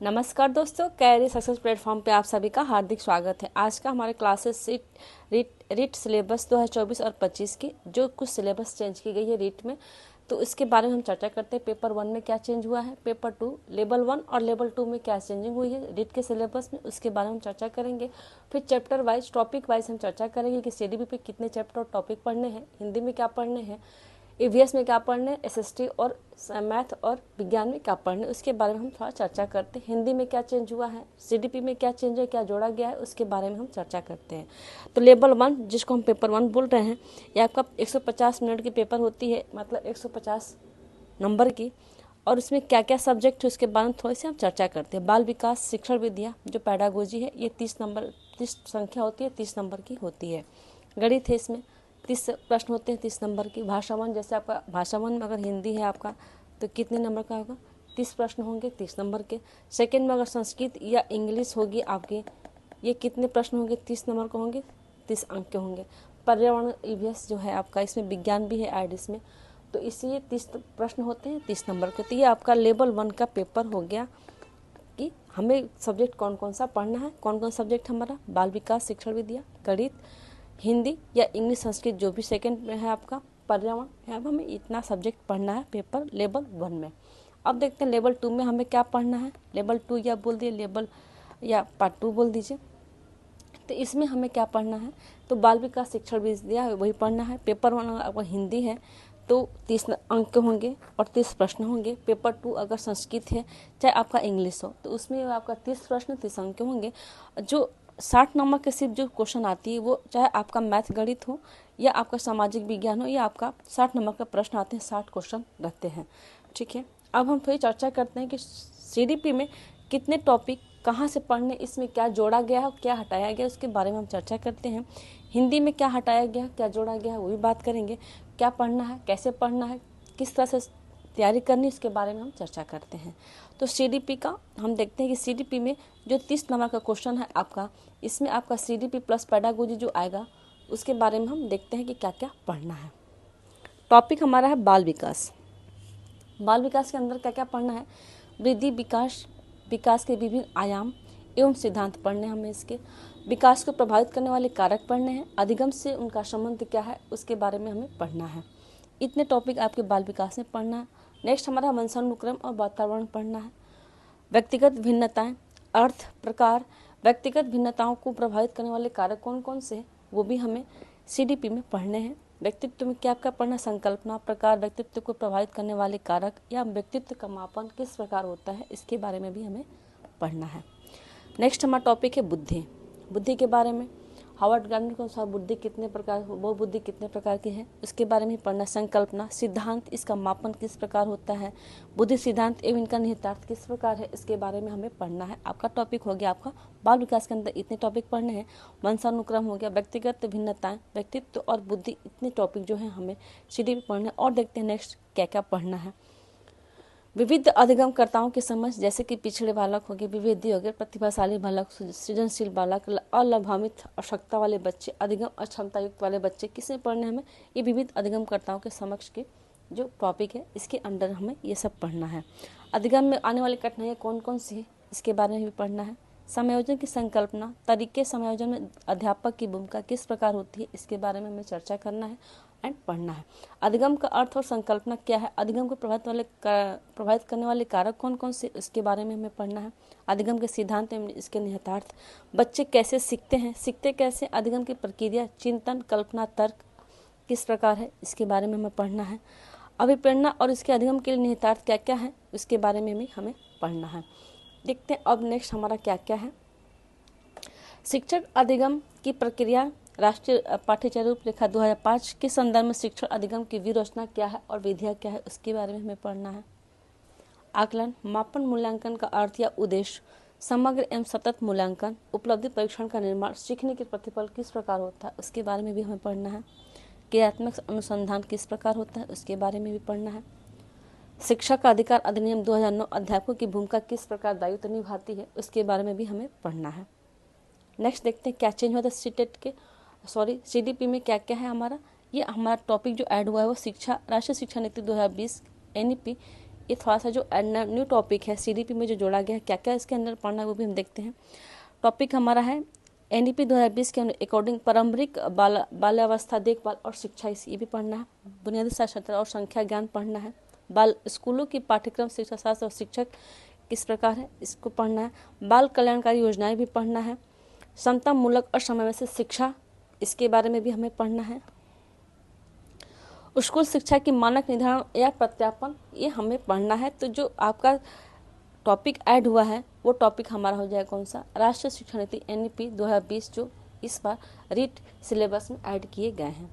नमस्कार दोस्तों, career success platform पे आप सभी का हार्दिक स्वागत है। आज का हमारे क्लासेस रीट सिलेबस 2024 और 25 की जो कुछ सिलेबस चेंज की गई है रीट में, तो इसके बारे में हम चर्चा करते हैं। पेपर 1 में क्या चेंज हुआ है, पेपर 2 लेवल 1 और लेवल 2 में क्या चेंजिंग हुई है रीट के सिलेबस में, उसके बारे में हम चर्चा करेंगे। फिर चैप्टर वाइज टॉपिक वाइज हम चर्चा करेंगे कि सीडीपी पे कितने चैप्टर और टॉपिक पढ़ने हैं, हिंदी में क्या पढ़ने हैं, ईवीएस में क्या पढ़ने, एसएसटी और मैथ और विज्ञान में क्या पढ़ने, उसके बारे में हम थोड़ा चर्चा करते हैं। हिंदी में क्या चेंज हुआ है, सीडीपी में क्या चेंज है, क्या जोड़ा गया है, उसके बारे में हम चर्चा करते हैं। तो लेवल 1 जिसको हम पेपर 1 बोल रहे हैं, ये आपका 150 मिनट की पेपर होती है, मतलब 150 नंबर की। और उसमें क्या क्या सब्जेक्ट है उसके बारे में थोड़ी सी हम चर्चा करते हैं। बाल विकास शिक्षण विद्या जो पैडागोजी है, ये 30 संख्या होती है, 30 नंबर की होती है। गणित है, इसमें 30 प्रश्न होते हैं 30 नंबर की। भाषावन, जैसे आपका भाषावन में अगर हिंदी है आपका तो कितने नंबर का होगा, 30 प्रश्न होंगे 30 नंबर के। सेकेंड में अगर संस्कृत या इंग्लिश होगी आपकी, ये कितने प्रश्न होंगे, 30 नंबर के होंगे, 30 अंक के होंगे। पर्यावरण ईवीएस जो है आपका, इसमें विज्ञान भी है आईडीएस में, तो इसलिए 30 प्रश्न होते हैं 30 नंबर के। तो ये आपका लेवल 1 का पेपर हो गया कि हमें सब्जेक्ट कौन कौन सा पढ़ना है। कौन कौन सब्जेक्ट हमारा, बाल विकास शिक्षण विद्या, गणित, हिंदी या इंग्लिश संस्कृत जो भी सेकंड में है आपका, पर्यावरण है। अब हमें इतना सब्जेक्ट पढ़ना है पेपर लेवल 1 में। अब देखते हैं लेवल 2 में हमें क्या पढ़ना है। लेवल 2 या बोल दिए लेवल या पार्ट 2 बोल दीजिए। तो इसमें हमें क्या पढ़ना है, तो बाल विकास शिक्षण विद्या वही पढ़ना है। पेपर 1 अगर हिंदी है तो 30 अंक होंगे और 30 प्रश्न होंगे। पेपर 2 अगर संस्कृत है, चाहे आपका इंग्लिश हो, तो उसमें आपका 30 प्रश्न 30 अंक होंगे। जो 60 नंबर के सिर्फ जो क्वेश्चन आती है, वो चाहे आपका मैथ गणित हो या आपका सामाजिक विज्ञान हो, या आपका 60 नंबर का प्रश्न आते हैं, 60 क्वेश्चन रहते हैं। ठीक है, अब हम थोड़ी चर्चा करते हैं कि सीडीपी में कितने टॉपिक कहाँ से पढ़ने, इसमें क्या जोड़ा गया है, क्या हटाया गया, उसके बारे में हम चर्चा करते हैं। हिंदी में क्या हटाया गया, क्या जोड़ा गया है, वो भी बात करेंगे। क्या पढ़ना है, कैसे पढ़ना है, किस तरह से तैयारी करनी, इसके बारे में हम चर्चा करते हैं। तो सीडीपी का हम देखते हैं कि सीडीपी में जो 30 नंबर का क्वेश्चन है आपका, इसमें आपका सीडीपी प्लस पेडागोजी जो आएगा, उसके बारे में हम देखते हैं कि क्या क्या पढ़ना है। टॉपिक हमारा है बाल विकास। बाल विकास के अंदर क्या क्या पढ़ना है, वृद्धि विकास के विभिन्न आयाम एवं सिद्धांत पढ़ने हमें। इसके विकास को प्रभावित करने वाले कारक पढ़ने हैं। अधिगम से उनका संबंध क्या है, उसके बारे में हमें पढ़ना है। इतने टॉपिक आपके बाल विकास में पढ़ना है। नेक्स्ट हमारा वंशानुक्रम और वातावरण पढ़ना है। व्यक्तिगत भिन्नताएं, अर्थ, प्रकार, व्यक्तिगत भिन्नताओं को प्रभावित करने वाले कारक कौन कौन से हैं, वो भी हमें सीडीपी में पढ़ने हैं। व्यक्तित्व में क्या क्या पढ़ना, संकल्पना, प्रकार, व्यक्तित्व को प्रभावित करने वाले कारक या व्यक्तित्व का मापन किस प्रकार होता है, इसके बारे में भी हमें पढ़ना है। नेक्स्ट हमारा टॉपिक है बुद्धि। बुद्धि के बारे में हार्वर्ड गार्डनर के अनुसार बुद्धि कितने प्रकार, वो बुद्धि कितने प्रकार की है, उसके बारे में पढ़ना। संकल्पना, सिद्धांत, इसका मापन किस प्रकार होता है, बुद्धि सिद्धांत एवं इनका निहितार्थ किस प्रकार है, इसके बारे में हमें पढ़ना है। आपका टॉपिक हो गया आपका बाल विकास के अंदर इतने टॉपिक पढ़ने हैं। वंशानुक्रम हो गया, व्यक्तिगत भिन्नताएं, व्यक्तित्व और बुद्धि, इतने टॉपिक जो है हमें सीडी में पढ़ना है। और देखते हैं नेक्स्ट क्या क्या पढ़ना है। विविध अधिगमकर्ताओं की समझ, जैसे कि पिछड़े बालक हो गए, विवेदी हो गए, प्रतिभाशाली बालक, सृजनशील बालक, अलाभान्वित आवश्यकता वाले बच्चे, अधिगम अक्षमता युक्त वाले बच्चे, किसे पढ़ने हमें, ये विविध अधिगमकर्ताओं के समक्ष के जो टॉपिक है, इसके अंडर हमें ये सब पढ़ना है। अधिगम में आने वाली कठिनाइयाँ कौन कौन सी है, इसके बारे में भी पढ़ना है। समायोजन की संकल्पना, तरीके समायोजन में अध्यापक की भूमिका किस प्रकार होती है, इसके बारे में हमें चर्चा करना है एंड पढ़ना है। अधिगम का अर्थ और संकल्पना क्या है, अधिगम को प्रभावित करने वाले कारक कौन कौन से, इसके बारे में हमें पढ़ना है। अधिगम के सिद्धांत एवं इसके निहितार्थ, बच्चे कैसे सीखते हैं, सीखते कैसे, अधिगम की प्रक्रिया, चिंतन, कल्पना, तर्क किस प्रकार है, इसके बारे में हमें पढ़ना है। अभिप्रेरणा और इसके अधिगम के लिए निहितार्थ क्या क्या है, उसके बारे में भी हमें पढ़ना है। देखते हैं अब नेक्स्ट हमारा क्या क्या है। शिक्षण अधिगम की प्रक्रिया, राष्ट्रीय पाठ्यचर्या रूपरेखा 2005 के संदर्भ में शिक्षण अधिगम की व्यूहरचना क्या है और विधियाँ क्या है, उसके बारे में हमें पढ़ना है। आकलन, मापन, मूल्यांकन का अर्थ या उद्देश्य, समग्र एवं सतत मूल्यांकन, उपलब्धि परीक्षण का निर्माण, सीखने के प्रतिफल किस प्रकार होता है, उसके बारे में भी हमें पढ़ना है। क्रियात्मक अनुसंधान किस प्रकार होता है, उसके बारे में भी पढ़ना है। शिक्षा का अधिकार अधिनियम 2009 अध्यापकों की भूमिका किस प्रकार दायित्व निभाती है, उसके बारे में भी हमें पढ़ना है। नेक्स्ट देखते हैं क्या चेंज हुआ था सीडीपी में क्या क्या है हमारा। ये हमारा टॉपिक जो ऐड हुआ है वो शिक्षा, राष्ट्रीय शिक्षा नीति 2020 एनईपी ये थोड़ा सा जो न्यू टॉपिक है CDP में जो जोड़ा गया है, क्या क्या इसके अंदर पढ़ना है वो भी हम देखते हैं। टॉपिक हमारा है NEP 2020 के अकॉर्डिंग पारंपरिक बाल्यावस्था देखभाल और शिक्षा, ये भी पढ़ना है। बुनियादी साक्षरता और संख्या ज्ञान पढ़ना है। बाल स्कूलों की पाठ्यक्रम शिक्षा शास्त्र और शिक्षक किस प्रकार है, इसको पढ़ना है। बाल कल्याणकारी योजनाएं भी पढ़ना है। समता मूलक और समन्वय शिक्षा, इसके बारे में भी हमें पढ़ना है। स्कूल शिक्षा की मानक निर्धारण या प्रत्यापन, ये हमें पढ़ना है। तो जो आपका टॉपिक ऐड हुआ है वो टॉपिक हमारा हो जाएगा कौन सा, राष्ट्रीय शिक्षा नीति NEP 2020, जो इस बार रीट सिलेबस में ऐड किए गए हैं।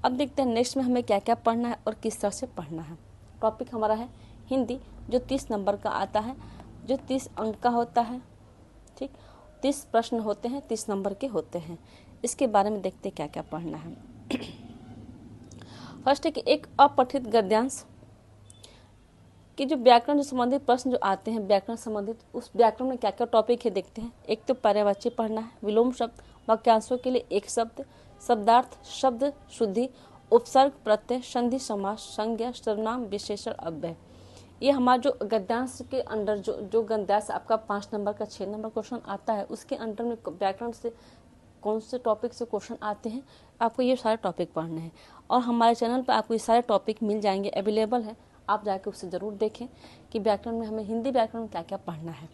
अब देखते हैं नेक्स्ट में हमें क्या क्या पढ़ना है और किस तरह से पढ़ना है। टॉपिक हमारा है हिंदी, जो 30 नंबर का आता है, जो 30 अंक का होता है। ठीक, 30 प्रश्न होते हैं, 30 नंबर के होते हैं। इसके बारे में देखते हैं क्या क्या पढ़ना है। फर्स्ट है कि एक अपठित गद्यांश कि जो व्याकरण से संबंधित प्रश्न जो आते हैं, व्याकरण संबंधित, उस व्याकरण में क्या क्या टॉपिक है देखते हैं। एक तो पर्यायवाची पढ़ना है, विलोम शब्द, वाक्यांशों के लिए एक शब्द, शब्दार्थ, शब्द शुद्धि, उपसर्ग प्रत्यय, संधि समास, संज्ञा, सर्वनाम, विशेषण, अव्यय। ये हमारा जो गद्यांश के अंडर जो गद्यांश आपका 5 नंबर का 6 नंबर क्वेश्चन आता है, उसके अंडर में व्याकरण से कौन से टॉपिक से क्वेश्चन आते हैं, आपको ये सारे टॉपिक पढ़ने हैं। और हमारे चैनल पर आपको ये सारे टॉपिक मिल जाएंगे, अवेलेबल है, आप जाके उससे ज़रूर देखें कि व्याकरण में हमें हिंदी व्याकरण में क्या क्या पढ़ना है।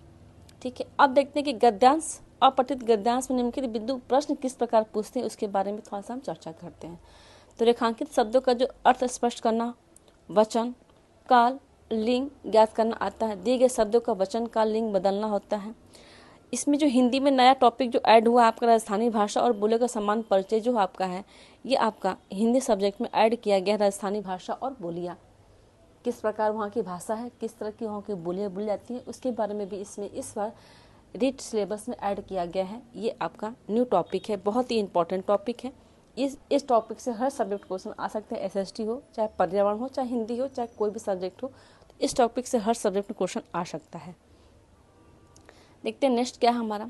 ठीक है, अब देखते हैं कि गद्यांश, अपठित गद्यांश में निम्नलिखित बिंदु प्रश्न किस प्रकार पूछते हैं, उसके बारे में थोड़ा सा हम चर्चा करते हैं। तो रेखांकित शब्दों का जो अर्थ स्पष्ट करना, वचन, काल, लिंग ज्ञात करना आता है। दिए गए शब्दों का वचन, काल, लिंग बदलना होता है। इसमें जो हिंदी में नया टॉपिक जो ऐड हुआ आपका राजस्थानी भाषा और बोलियों का समान परिचय, जो आपका है ये आपका हिंदी सब्जेक्ट में ऐड किया गया। राजस्थानी भाषा और बोलियाँ, किस प्रकार वहाँ की भाषा है, किस तरह की वहाँ की बोलियाँ बोली जाती हैं, उसके बारे में भी इसमें इस बार रीट सिलेबस में ऐड किया गया है। ये आपका न्यू टॉपिक है, बहुत ही इंपॉर्टेंट टॉपिक है। इस टॉपिक से हर सब्जेक्ट क्वेश्चन आ सकते हैं, SST हो, चाहे पर्यावरण हो, चाहे हिंदी हो, चाहे कोई भी सब्जेक्ट हो, तो इस टॉपिक से हर सब्जेक्ट में क्वेश्चन आ सकता है। देखते हैं नेक्स्ट क्या है हमारा।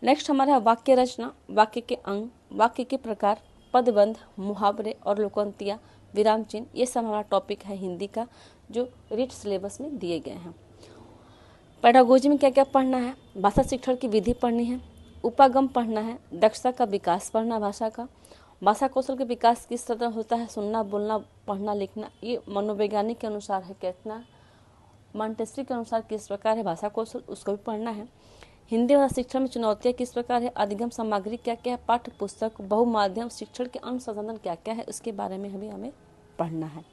नेक्स्ट हमारा है वाक्य रचना, वाक्य के अंग, वाक्य के प्रकार, पदबंध, मुहावरे और लोकोक्तियाँ, विराम चिन्ह, ये सब हमारा टॉपिक है हिंदी का, जो रीट सिलेबस में दिए गए हैं। पेडागोजी में क्या क्या पढ़ना है, भाषा शिक्षण की विधि पढ़नी है, उपागम पढ़ना है, दक्षता का विकास पढ़ना, भाषा का, भाषा कौशल के विकास किस तरह होता है, सुनना, बोलना, पढ़ना, लिखना, ये मनोवैज्ञानिक के अनुसार है कितना, मॉन्टेसरी के अनुसार किस प्रकार है भाषा कौशल, उसको भी पढ़ना है। हिंदी भाषा शिक्षण में चुनौतियाँ किस प्रकार है, अधिगम सामग्री क्या क्या है, पाठ्य पुस्तक, बहुमाध्यम शिक्षण के अन्य संसाधन क्या क्या है, उसके बारे में हमें पढ़ना है।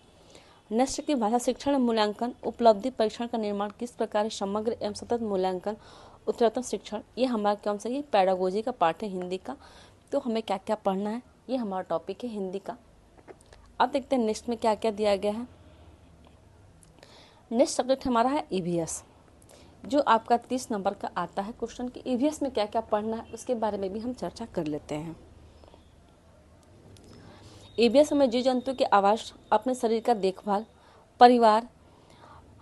नेक्स्ट की भाषा शिक्षण मूल्यांकन, उपलब्धि परीक्षण का निर्माण किस प्रकार है, समग्र एवं सतत मूल्यांकन, उत्तरोत्तर शिक्षण, ये हमारा कौन सा, ये पेडागोजी का पार्ट है हिंदी का। तो हमें क्या क्या पढ़ना है, ये हमारा टॉपिक है हिंदी का। अब देखते हैं नेक्स्ट में क्या क्या दिया गया है। नेक्स्ट सब्जेक्ट हमारा है EVS, जो आपका 30 नंबर का आता है क्वेश्चन की। EVS में क्या क्या पढ़ना है उसके बारे में भी हम चर्चा कर लेते हैं। EVS में जीव जंतु के आवास, अपने शरीर का देखभाल, परिवार,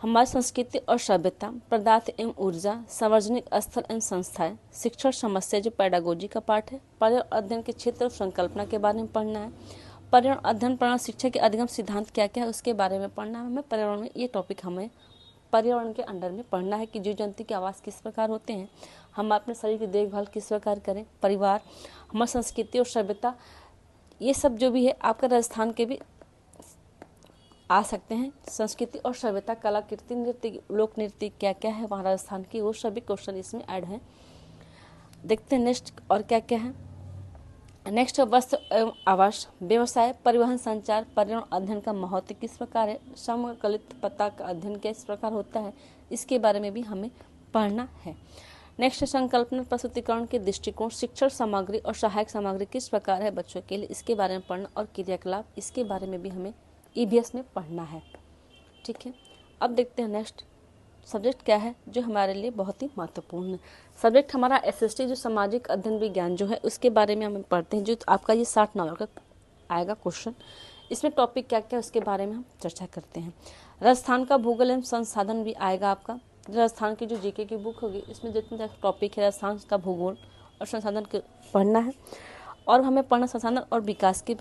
हमारी संस्कृति और सभ्यता, पदार्थ एवं ऊर्जा, सार्वजनिक स्थल एवं संस्थाएं, शिक्षण समस्या जो पेडागोजी का पार्ट है, पर्यावरण अध्ययन के क्षेत्र और संकल्पना के बारे में पढ़ना है, पर्यावरण अध्ययन प्रणाली शिक्षा के अधिगम सिद्धांत क्या क्या है उसके बारे में पढ़ना है हमें। पर्यावरण में ये टॉपिक हमें पर्यावरण के अंडर में पढ़ना है कि जीव जंतु के आवास किस प्रकार होते हैं, हम अपने शरीर की देखभाल किस प्रकार करें, परिवार, हमारी संस्कृति और सभ्यता, ये सब जो भी है आपका राजस्थान के भी आ सकते हैं। संस्कृति और सभ्यता, कलाकृति, नृत्य, लोक नृत्य क्या क्या है वहाँ राजस्थान की, वो सभी क्वेश्चन इसमें ऐड हैं। देखते हैं नेक्स्ट और क्या क्या है। नेक्स्ट वस्त्र एवं आवास, व्यवसाय, परिवहन, संचार, पर्यावरण अध्ययन का महत्व किस प्रकार है, समकलित पता का अध्ययन किस प्रकार होता है, इसके बारे में भी हमें पढ़ना है। नेक्स्ट संकल्पना प्रस्तुतिकरण के दृष्टिकोण, शिक्षण सामग्री और सहायक सामग्री किस प्रकार है बच्चों के लिए, इसके बारे में पढ़ना, और क्रियाकलाप, इसके बारे में भी हमें EVS में पढ़ना है। ठीक है, अब देखते हैं नेक्स्ट सब्जेक्ट क्या है जो हमारे लिए बहुत ही महत्वपूर्ण है। सब्जेक्ट हमारा SST जो सामाजिक अध्ययन विज्ञान जो है उसके बारे में हम पढ़ते हैं, जो आपका ये 60 नंबर का आएगा क्वेश्चन। इसमें टॉपिक क्या क्या है उसके बारे में हम चर्चा करते हैं। राजस्थान का भूगोल एवं संसाधन भी आएगा आपका, राजस्थान की जो GK की बुक होगी इसमें जितने टॉपिक है राजस्थान का भूगोल और संसाधन पढ़ना है, और हमें पढ़ना संसाधन और विकास के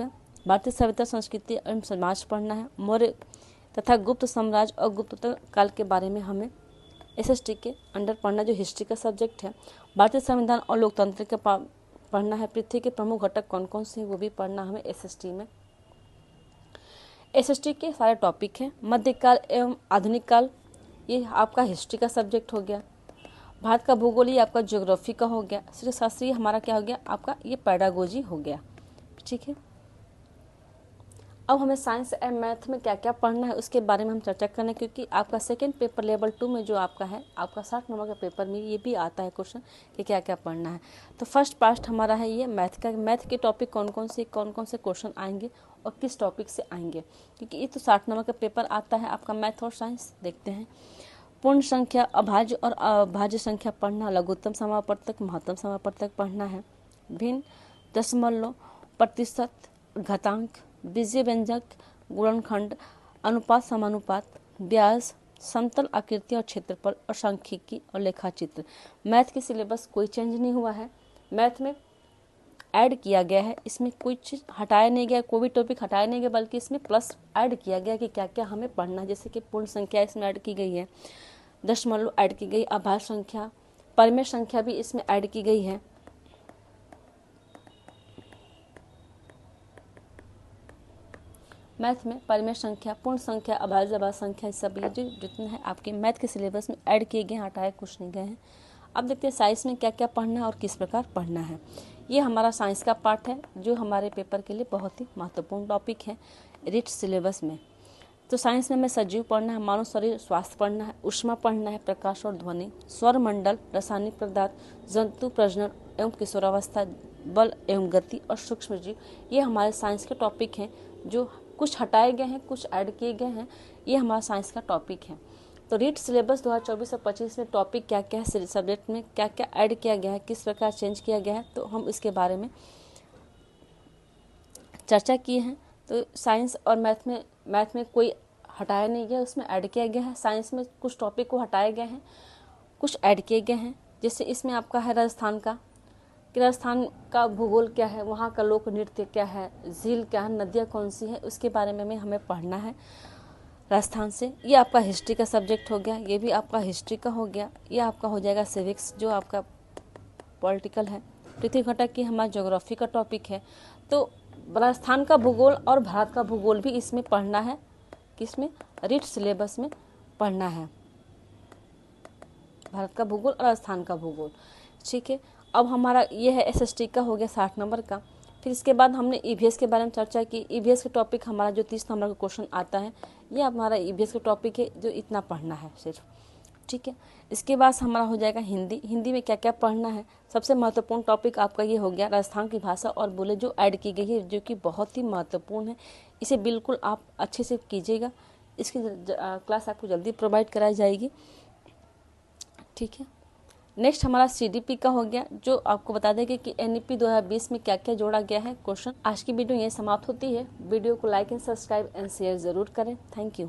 भारतीय सभ्यता, संस्कृति एवं समाज पढ़ना है, मौर्य तथा गुप्त साम्राज्य और गुप्तोत्तर काल के बारे में हमें एसएसटी के अंडर पढ़ना, जो हिस्ट्री का सब्जेक्ट है। भारतीय संविधान और लोकतंत्र के पढ़ना है। पृथ्वी के प्रमुख घटक कौन कौन से हैं वो भी पढ़ना हमें एसएसटी में। एसएसटी के सारे टॉपिक हैं। मध्यकाल एवं आधुनिक काल, ये आपका हिस्ट्री का सब्जेक्ट हो गया। भारत का भूगोल, ये आपका ज्योग्राफी का हो गया। शास्त्रीय हमारा क्या हो गया, आपका ये पैडागोजी हो गया। ठीक है, अब हमें साइंस एंड मैथ में क्या क्या पढ़ना है उसके बारे में हम चर्चा करना है, क्योंकि आपका सेकेंड पेपर लेवल 2 में जो आपका है, आपका 60 नंबर का पेपर में ये भी आता है क्वेश्चन कि क्या क्या पढ़ना है। तो फर्स्ट पार्ट हमारा है ये मैथ का। मैथ के टॉपिक कौन कौन से क्वेश्चन आएंगे और किस टॉपिक से आएंगे, क्योंकि ये तो 60 नंबर का पेपर आता है आपका मैथ और साइंस। देखते हैं। पूर्ण संख्या, अभाज्य और अभाज्य संख्या पढ़ना, लघुत्तम समापवर्तक, महत्तम समापवर्तक पढ़ना है। भिन्न, दशमलव, प्रतिशत, घातांक, बीजीय व्यंजक, गुणनखंड, अनुपात, समानुपात, व्यास, समतल आकृति और क्षेत्रफल और सांख्यिकी और लेखाचित्र। मैथ के सिलेबस कोई चेंज नहीं हुआ है। मैथ में ऐड किया गया है, इसमें कोई चीज़ हटाया नहीं गया, कोई भी टॉपिक हटाया नहीं गया, बल्कि इसमें प्लस ऐड किया गया कि क्या क्या हमें पढ़ना है। जैसे कि पूर्ण संख्या इसमें ऐड की गई है, दशमलव ऐड की गई, अभाज्य संख्या, परिमेय संख्या भी इसमें ऐड की गई है। मैथ में परिमेय संख्या, पूर्ण संख्या, अभाज्य संख्या, सब ये जो जितने हैं आपके मैथ के सिलेबस में ऐड किए गए हैं, हटाए कुछ नहीं गए हैं। अब देखते हैं साइंस में क्या क्या पढ़ना है और किस प्रकार पढ़ना है। ये हमारा साइंस का पार्ट है जो हमारे पेपर के लिए बहुत ही महत्वपूर्ण टॉपिक है रिट सिलेबस में। तो साइंस में हमें सजीव पढ़ना है, मानव शरीर स्वास्थ्य पढ़ना है, ऊष्मा पढ़ना है, प्रकाश और ध्वनि, सौर मंडल, रासायनिक पदार्थ, जंतु प्रजनन एवं किशोरावस्था, बल एवं गति और सूक्ष्म जीव। ये हमारे साइंस के टॉपिक हैं, जो कुछ हटाए गए हैं, कुछ ऐड किए गए हैं। ये हमारा साइंस का टॉपिक है। तो रीट सिलेबस 2024 और 25 में टॉपिक क्या क्या है, सब्जेक्ट में क्या क्या ऐड किया गया है, किस प्रकार चेंज किया गया है, तो हम इसके बारे में चर्चा किए हैं। तो साइंस और मैथ में कोई हटाया नहीं गया, उसमें ऐड किया गया है। साइंस में कुछ टॉपिक को हटाए गए हैं, कुछ ऐड किए गए हैं। जैसे इसमें आपका है राजस्थान का, कि राजस्थान का भूगोल क्या है, वहाँ का लोक नृत्य क्या है, झील क्या है, नदियाँ कौन सी है, उसके बारे में हमें पढ़ना है राजस्थान से। ये आपका हिस्ट्री का सब्जेक्ट हो गया, ये भी आपका हिस्ट्री का हो गया। ये आपका हो जाएगा सिविक्स, जो आपका पॉलिटिकल है। पृथ्वी घटक की हमारा ज्योग्राफी का टॉपिक है। तो राजस्थान का भूगोल और भारत का भूगोल भी इसमें पढ़ना है, किसमें, रीट सिलेबस में पढ़ना है, भारत का भूगोल और राजस्थान का भूगोल। ठीक है, अब हमारा ये है एसएसटी का हो गया 60 नंबर का। फिर इसके बाद हमने ईवीएस के बारे में चर्चा की। ईवीएस का टॉपिक हमारा जो 30 नंबर का क्वेश्चन आता है, ये हमारा ईवीएस का टॉपिक है, जो इतना पढ़ना है सिर्फ। ठीक है, इसके बाद हमारा हो जाएगा हिंदी। हिंदी में क्या क्या पढ़ना है, सबसे महत्वपूर्ण टॉपिक आपका ये हो गया राजस्थान की भाषा और बोले, जो ऐड की गई है, जो कि बहुत ही महत्वपूर्ण है। इसे बिल्कुल आप अच्छे से कीजिएगा, इसकी क्लास आपको जल्दी प्रोवाइड कराई जाएगी। ठीक है, नेक्स्ट हमारा सीडीपी का हो गया, जो आपको बता देंगे कि एनईपी 2020 में क्या क्या जोड़ा गया है क्वेश्चन। आज की वीडियो यही समाप्त होती है। वीडियो को like and subscribe and share जरूर करें। Thank you.